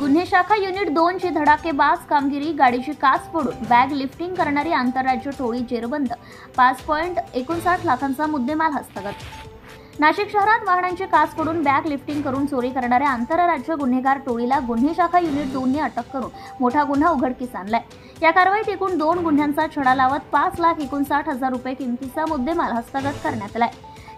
गुन्हे शाखा युनिट 2 ची धडाकेबाज कामगिरी। गाडीची काच फोडून बॅग लिफ्टिंग करणारी आंतरराज्य टोळी जेरबंद। 5.59 लाखांचा मुद्देमाल हस्तगत। नाशिक शहरात वाहनांची काच फोडून बॅग लिफ्टिंग करून चोरी करणाऱ्या आंतरराज्य गुन्हेगार टोळीला गुन्हे शाखा युनिट 2 ने अटक करून मोठा गुन्हा उघडकीस आणलाय। या कारवाईत एकूण 2 गुन्ह्यांचा छडा लावत 5,59,000 रुपये किमतीचा मुद्देमाल हस्तगत करण्यात आलाय।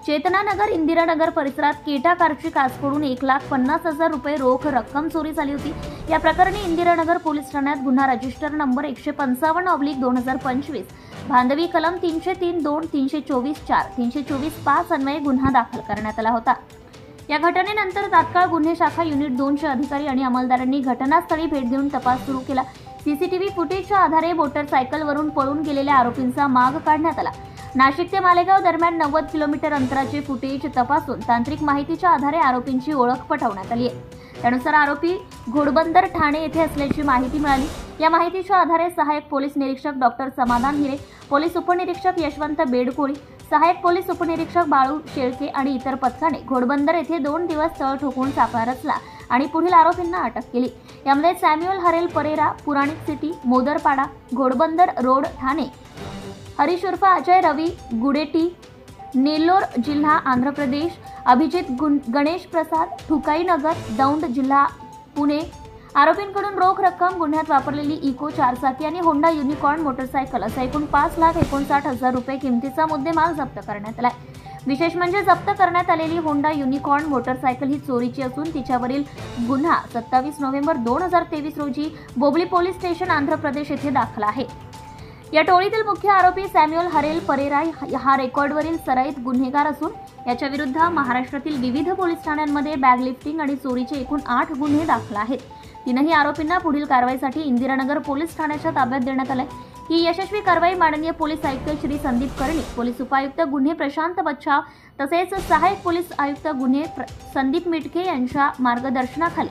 चेतनानगर इंदिरानगर परिसरात केटा कारची काच फोडून 1,50,000 रुपये रोख रक्कम चोरी झाली होती। या प्रकरणी इंदिरानगर पोलीस ठाण्यात गुन्हा रजिस्टर नंबर 155/2025 भांडवी कलम 303(2), 324(4), 324(5) अन्वये गुन्हा दाखल करण्यात आला होता। या घटनेनंतर तात्काळ गुन्हे शाखा युनिट 2 चे अधिकारी आणि अंमलदारांनी घटनास्थळी भेट देऊन तपास सुरू केला। सीसीटीव्ही फुटेजच्या आधारे मोटरसायकलवरून पळून गेलेल्या आरोपींचा माग काढण्यात आला। नाशिक ते मालेगाव दरम्यान 90 किलोमीटर अंतराचे फुटेज तपासून तांत्रिक माहितीच्या आधारे आरोपींची ओळख पटवण्यात आली आहे। त्यानुसार आरोपी घोडबंदर ठाणे येथे असल्याची माहिती मिळाली। या माहितीच्या आधारे सहाय्यक पोलीस निरीक्षक डॉक्टर समाधान हिरे, पोलीस उपनिरीक्षक यशवंत बेडकोळी, सहाय्यक पोलीस उपनिरीक्षक बाळू शेळके आणि इतर पथकाने घोडबंदर येथे 2 दिवस तळ ठोकून सापळा रचला आणि पुढील आरोपींना अटक केली। यामध्ये सॅम्युअल हरेल परेरा, पुराणिक सिटी, मोदरपाडा, घोडबंदर रोड, ठाणे, हरीश उर्फ अजय रवी गुडेटी, नेल्लोर जिल्हा आंध्र प्रदेश, अभिजित गणेश प्रसाद, ठुकाई नगर, दौंड जिल्हा पुणे। आरोपींकडून रोख रक्कम, गुन्ह्यात वापरलेली इको 4 चाकी आणि होंडा युनिकॉर्न मोटरसायकल असा एकूण 5,59,000 रुपये किमतीचा मुद्देमाल जप्त करण्यात आला। विशेष म्हणजे जप्त करण्यात आलेली होंडा युनिकॉर्न मोटरसायकल ही चोरीची असून तिच्यावरील गुन्हा 27 नोव्हेंबर 2023 रोजी बोबली पोलीस स्टेशन आंध्र प्रदेश येथे दाखल आहे। या टोळीतील मुख्य आरोपी सॅम्युअल हरेल परेरा हा रेकॉर्डवरील सराईत गुन्हेगार असून याच्या विरुद्ध महाराष्ट्रातील विविध पोलीस ठाण्यांमध्ये बॅग लिफ्टिंग आणि चोरीचे एकूण 8 गुन्हे दाखल आहेत। तीनही आरोपींना पुढील कारवाईसाठी इंदिरानगर पोलीस ठाण्याच्या ताब्यात देण्यात आले। ही यशस्वी कारवाई माननीय पोलीस आयुक्त श्री संदीप कर्णिक, पोलीस उपायुक्त गुन्हे प्रशांत बच्छाव तसेच सहाय्यक पोलीस आयुक्त गुन्हे संदीप मिटके यांच्या मार्गदर्शनाखाली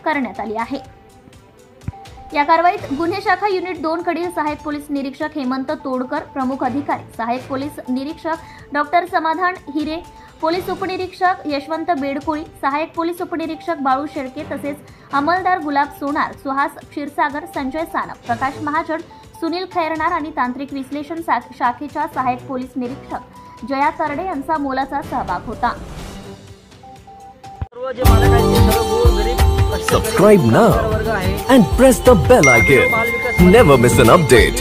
करण्यात आली आहे। या कारवाईत गुन्हे शाखा युनिट 2 कडील सहाय्यक पोलीस निरीक्षक हेमंत तोडकर, प्रमुख अधिकारी सहाय्यक पोलीस निरीक्षक डॉक्टर समाधान हिरे, पोलीस उपनिरीक्षक यशवंत बेडकोळी, सहाय्यक पोलीस उपनिरीक्षक बाळू शेळके तसेच अंमलदार गुलाब सोनार, सुहास क्षीरसागर, संजय सानप, प्रकाश महाजन, सुनील खैरनार आणि तांत्रिक विश्लेषण शाखेच्या सहाय्यक पोलीस निरीक्षक जया तरडे यांचा मोलाचा सहभाग होता। Subscribe now and press the bell icon. Never miss an update.